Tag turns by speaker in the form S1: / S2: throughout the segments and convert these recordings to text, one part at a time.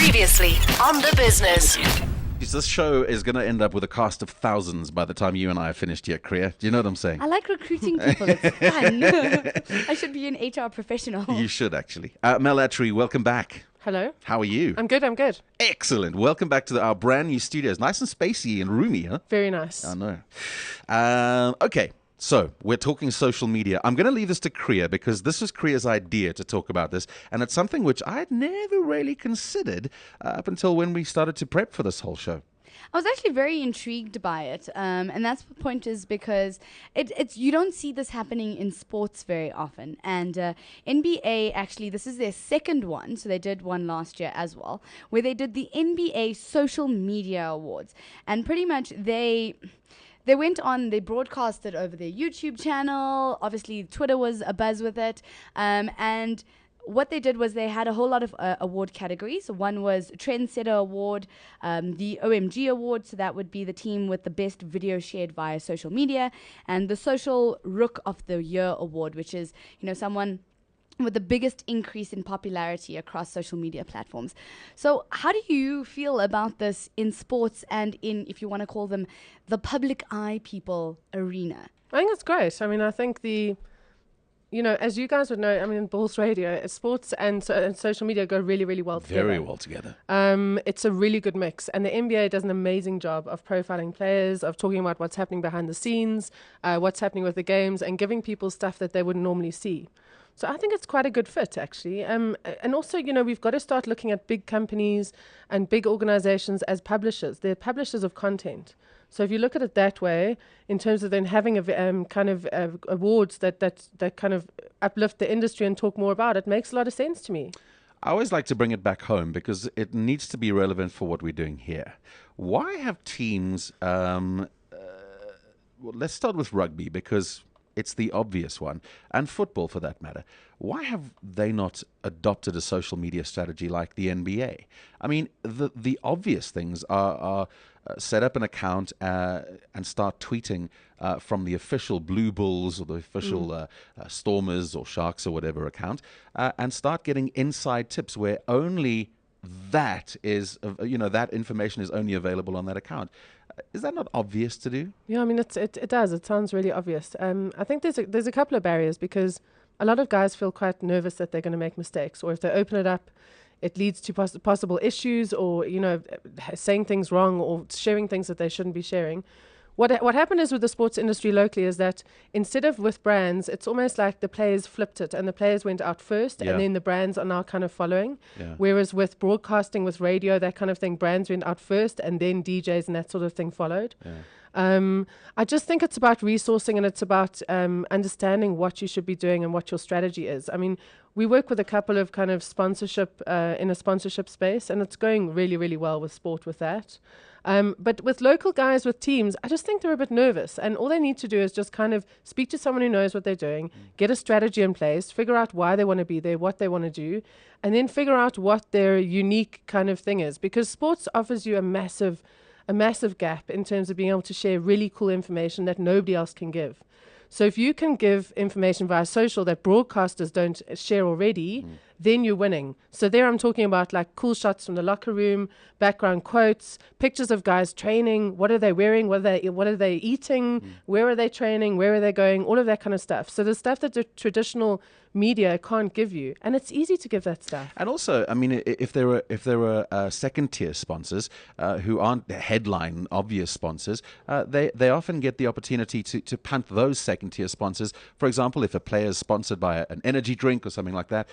S1: Previously on the business.
S2: This show is going to end up with a cast of thousands by the time you and I are finished here, Kriya. Do you know what I'm saying?
S3: I like recruiting people. It's fun. I should be an HR professional.
S2: You should, actually. Mel Atree, welcome back.
S4: Hello.
S2: How are you?
S4: I'm good.
S2: Excellent. Welcome back to our brand new studios. Nice and spacey and roomy, huh?
S4: Very nice.
S2: I know. Okay. So, we're talking social media. I'm going to leave this to Kriya because this was Kriya's idea to talk about this. And it's something which I had never really considered up until when we started to prep for this whole show.
S3: I was actually very intrigued by it, and that's the point is because it's you don't see this happening in sports very often. And NBA, actually, this is their second one, so they did one last year as well, where they did the NBA Social Media Awards. And pretty much they went on, they broadcasted over their YouTube channel. Obviously, Twitter was abuzz with it. And what they did was they had a whole lot of award categories. One was Trendsetter Award, the OMG Award, so that would be the team with the best video shared via social media, and the Social Rook of the Year Award, which is, someone with the biggest increase in popularity across social media platforms. So how do you feel about this in sports and in, if you want to call them, the public eye people arena?
S4: I think it's great. I mean, I think as you guys would know, I mean, in Bulls Radio, sports and social media go really, really well together.
S2: Very well together.
S4: It's a really good mix. And the NBA does an amazing job of profiling players, of talking about what's happening behind the scenes, what's happening with the games, and giving people stuff that they wouldn't normally see. So I think it's quite a good fit, actually. And also, we've got to start looking at big companies and big organizations as publishers. They're publishers of content. So if you look at it that way, in terms of then having a awards that kind of uplift the industry and talk more about it, makes a lot of sense to me.
S2: I always like to bring it back home because it needs to be relevant for what we're doing here. Why have teams... well, let's start with rugby because it's the obvious one, and football for that matter. Why have they not adopted a social media strategy like the NBA? I mean, the obvious things are set up an account and start tweeting from the official Blue Bulls or the official Stormers or Sharks or whatever account, and start getting inside tips where only that is, that information is only available on that account. Is that not obvious to do?
S4: Yeah, I mean, it does. It sounds really obvious. I think there's a couple of barriers because a lot of guys feel quite nervous that they're going to make mistakes, or if they open it up, it leads to possible issues, or saying things wrong or sharing things that they shouldn't be sharing. What happened is with the sports industry locally is that instead of with brands, it's almost like the players flipped it and the players went out first and then the brands are now kind of following. Yeah. Whereas with broadcasting, with radio, that kind of thing, brands went out first and then DJs and that sort of thing followed. Yeah. I just think it's about resourcing and it's about understanding what you should be doing and what your strategy is. I mean, we work with a couple of kind of sponsorship in a sponsorship space, and it's going really, really well with sport with that. But with local guys, with teams, I just think they're a bit nervous. And all they need to do is just kind of speak to someone who knows what they're doing, get a strategy in place, figure out why they want to be there, what they want to do, and then figure out what their unique kind of thing is. Because sports offers you a massive gap in terms of being able to share really cool information that nobody else can give. So if you can give information via social that broadcasters don't share already, then you're winning. So there I'm talking about like cool shots from the locker room, background quotes, pictures of guys training, what are they wearing, what are they eating, where are they training, where are they going, all of that kind of stuff. So the stuff that the traditional media can't give you, and it's easy to give that stuff.
S2: And also, I mean, if there were second tier sponsors who aren't the headline obvious sponsors, they often get the opportunity to punt those second tier sponsors. For example, if a player is sponsored by an energy drink or something like that,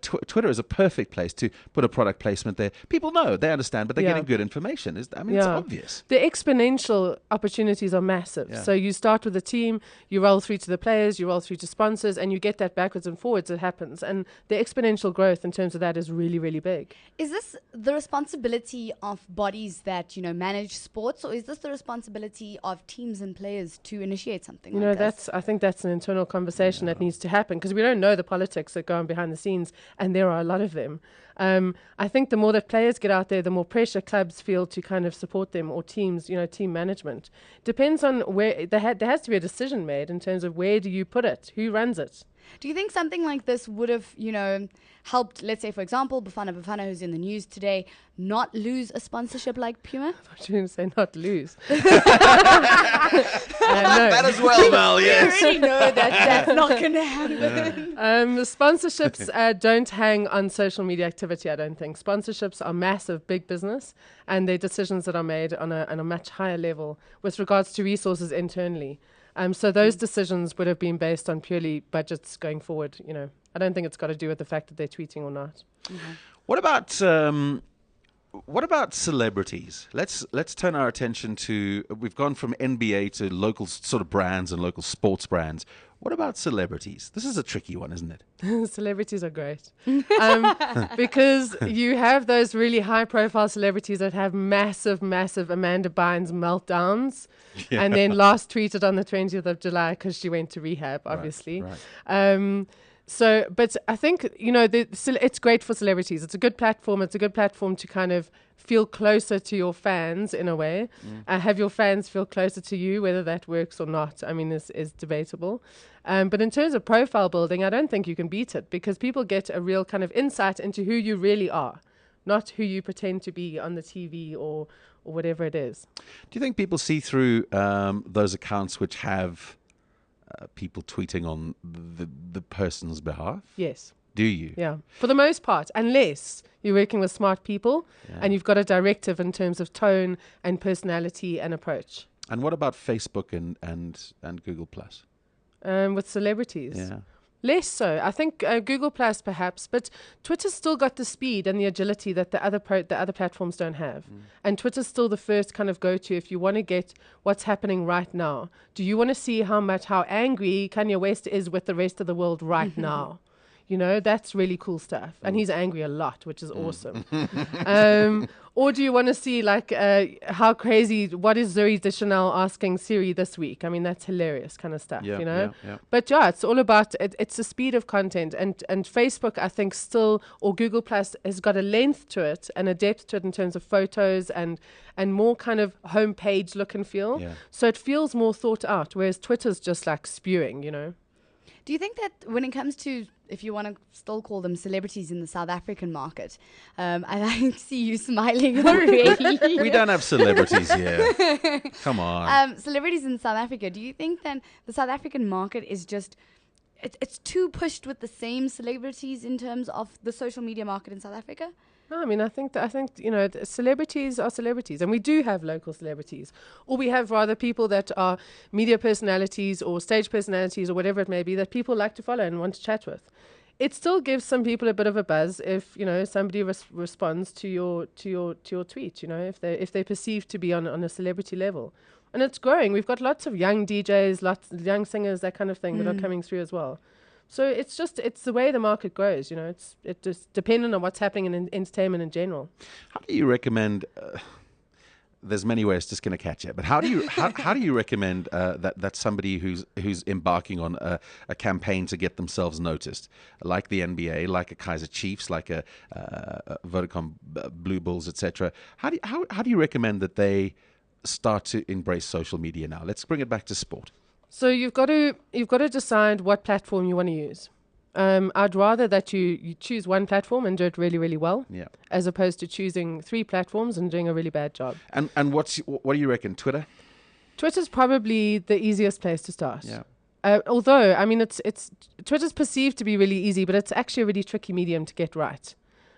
S2: Twitter is a perfect place to put a product placement there. People know, they understand, but they're getting good information. It's obvious.
S4: The exponential opportunities are massive. Yeah. So you start with a team, you roll through to the players, you roll through to sponsors, and you get that backwards and forwards. It happens. And the exponential growth in terms of that is really, really big.
S3: Is this the responsibility of bodies that, manage sports, or is this the responsibility of teams and players to initiate something like this?
S4: I think that's an internal conversation that needs to happen because we don't know the politics that go on behind the scenes, and there are a lot of them. I think the more that players get out there, the more pressure clubs feel to kind of support them, or teams, team management. Depends on where there has to be a decision made in terms of where do you put it, who runs it.
S3: Do you think something like this would have, helped, let's say, for example, Bafana, who's in the news today, not lose a sponsorship like Puma?
S4: I didn't say not lose.
S2: That as well, Mel, yes.
S3: You already know that that's not going to happen.
S4: Sponsorships don't hang on social media activity, I don't think. Sponsorships are massive, big business, and they're decisions that are made on a much higher level with regards to resources internally. So those decisions would have been based on purely budgets going forward. I don't think it's got to do with the fact that they're tweeting or not.
S3: Mm-hmm.
S2: What about celebrities? Let's turn our attention to. We've gone from NBA to local sort of brands and local sports brands. What about celebrities? This is a tricky one, isn't it?
S4: Celebrities are great because you have those really high-profile celebrities that have massive Amanda Bynes meltdowns, and then last tweeted on the 20th of July because she went to rehab, obviously.
S2: Right.
S4: But I think, it's great for celebrities. It's a good platform. It's a good platform to kind of feel closer to your fans in a way. Have your fans feel closer to you, whether that works or not, is debatable. But in terms of profile building, I don't think you can beat it because people get a real kind of insight into who you really are, not who you pretend to be on the TV or whatever it is.
S2: Do you think people see through those accounts which have people tweeting on the person's behalf?
S4: Yes.
S2: Do you?
S4: Yeah, for the most part, unless you're working with smart people and you've got a directive in terms of tone and personality and approach.
S2: And what about Facebook and Google Plus?
S4: With celebrities?
S2: Yeah.
S4: Less so. I think Google Plus perhaps, but Twitter's still got the speed and the agility that the other platforms don't have. And Twitter's still the first kind of go-to if you want to get what's happening right now. Do you want to see how angry Kanye West is with the rest of the world right now? That's really cool stuff. And he's angry a lot, which is awesome. Or do you want to see how crazy, what is Zoe Deschanel asking Siri this week? That's hilarious kind of stuff,
S2: Yeah.
S4: But it's all about, it's the speed of content. And Facebook, I think still, or Google Plus has got a length to it and a depth to it in terms of photos and more kind of homepage look and feel.
S2: Yeah.
S4: So it feels more thought out, whereas Twitter's just like spewing,
S3: Do you think that when it comes to, if you want to still call them celebrities in the South African market, I see you smiling already.
S2: We don't have celebrities here. Come on.
S3: Celebrities in South Africa, do you think then the South African market is just, it's too pushed with the same celebrities in terms of the social media market in South Africa?
S4: No, I think celebrities are celebrities, and we do have local celebrities, or we have rather people that are media personalities or stage personalities or whatever it may be that people like to follow and want to chat with. It still gives some people a bit of a buzz if somebody responds to your tweet. If they're perceived to be on a celebrity level, and it's growing. We've got lots of young DJs, lots of young singers, that kind of thing that are coming through as well. So it's the way the market grows, It's just dependent on what's happening in entertainment in general.
S2: How do you recommend? There's many ways to skin a cat, but how do you recommend that somebody who's embarking on a campaign to get themselves noticed, like the NBA, like a Kaizer Chiefs, like a Vodacom Blue Bulls, etc. How do you recommend that they start to embrace social media now? Let's bring it back to sport.
S4: So you've got to decide what platform you want to use. I'd rather that you choose one platform and do it really, really well, as opposed to choosing 3 platforms and doing a really bad job.
S2: And what do you reckon? Twitter?
S4: Twitter's probably the easiest place to start.
S2: Yeah.
S4: Although it's Twitter's perceived to be really easy, but it's actually a really tricky medium to get right,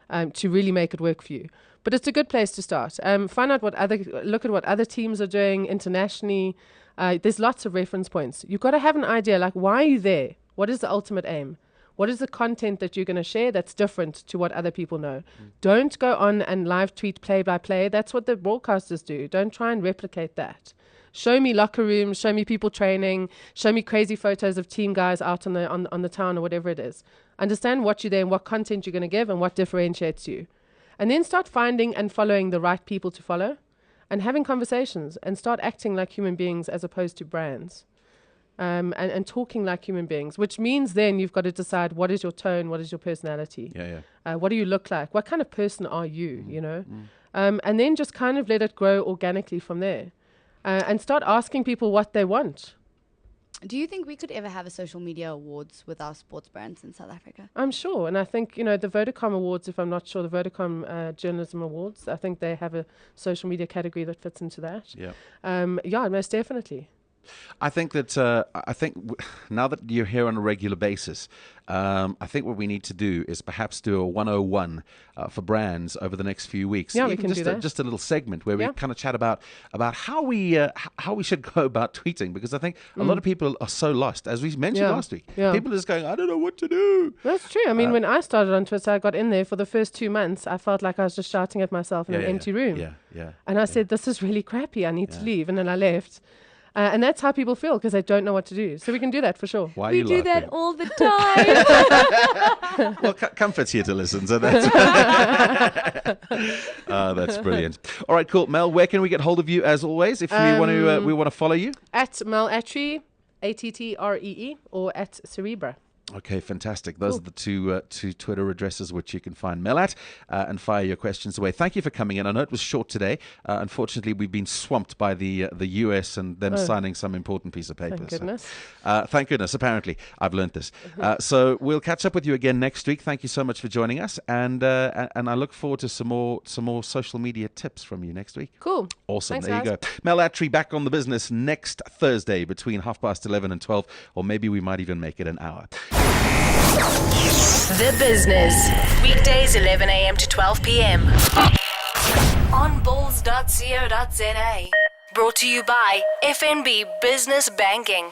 S4: to really make it work for you. But it's a good place to start. Find out look at what other teams are doing internationally. There's lots of reference points. You've got to have an idea, like, why are you there? What is the ultimate aim? What is the content that you're going to share that's different to what other people know? Don't go on and live tweet play by play. That's what the broadcasters do. Don't try and replicate that. Show me locker rooms, show me people training, show me crazy photos of team guys out on the town or whatever it is. Understand what you're there and what content you're going to give and what differentiates you. And then start finding and following the right people to follow and having conversations and start acting like human beings as opposed to brands. And talking like human beings, which means then you've got to decide what is your tone, what is your personality, what do you look like, what kind of person are you, and then just kind of let it grow organically from there, and start asking people what they want.
S3: Do you think we could ever have a social media awards with our sports brands in South Africa?
S4: I'm sure. And I think, the Vodacom Awards, if I'm not sure, the Vodacom Journalism Awards, I think they have a social media category that fits into that.
S2: Yeah.
S4: Yeah, most definitely.
S2: I think that now that you're here on a regular basis, I think what we need to do is perhaps do a 101 for brands over the next few weeks.
S4: Yeah, we
S2: Even
S4: can
S2: just
S4: do that.
S2: just a little segment where we
S4: Yeah.
S2: kind of chat about how we should go about tweeting, because I think a lot of people are so lost, as we mentioned
S4: Yeah.
S2: last week.
S4: Yeah.
S2: People are just going, I don't know what to do.
S4: That's true. I mean, when I started on Twitter, I got in there for the first 2 months. I felt like I was just shouting at myself in an empty room.
S2: Yeah.
S4: And I said, this is really crappy. I need to leave. And then I left. And that's how people feel because they don't know what to do. So we can do that for sure.
S2: Why are
S3: We
S2: you
S3: do
S2: laughing?
S3: that all the time.
S2: Well, Comfort's here to listen, so that's that's brilliant. All right, cool. Mel, where can we get hold of you as always if we want to follow you?
S4: At Mel Atree, Attree, or at Cerebra.
S2: Okay, fantastic. Those are the two Twitter addresses which you can find Mel at and fire your questions away. Thank you for coming in. I know it was short today. Unfortunately, we've been swamped by the US and them signing some important piece of paper.
S4: Thank goodness.
S2: Thank goodness. Apparently, I've learnt this. So we'll catch up with you again next week. Thank you so much for joining us, and I look forward to some more social media tips from you next week.
S4: Cool.
S2: Awesome.
S4: Thanks,
S2: there you
S4: guys.
S2: go. Mel Atree back on the business next Thursday between 11:30 and 12, or maybe we might even make it an hour.
S1: The Business. Weekdays 11 a.m. to 12 p.m. On bulls.co.za. Brought to you by FNB Business Banking.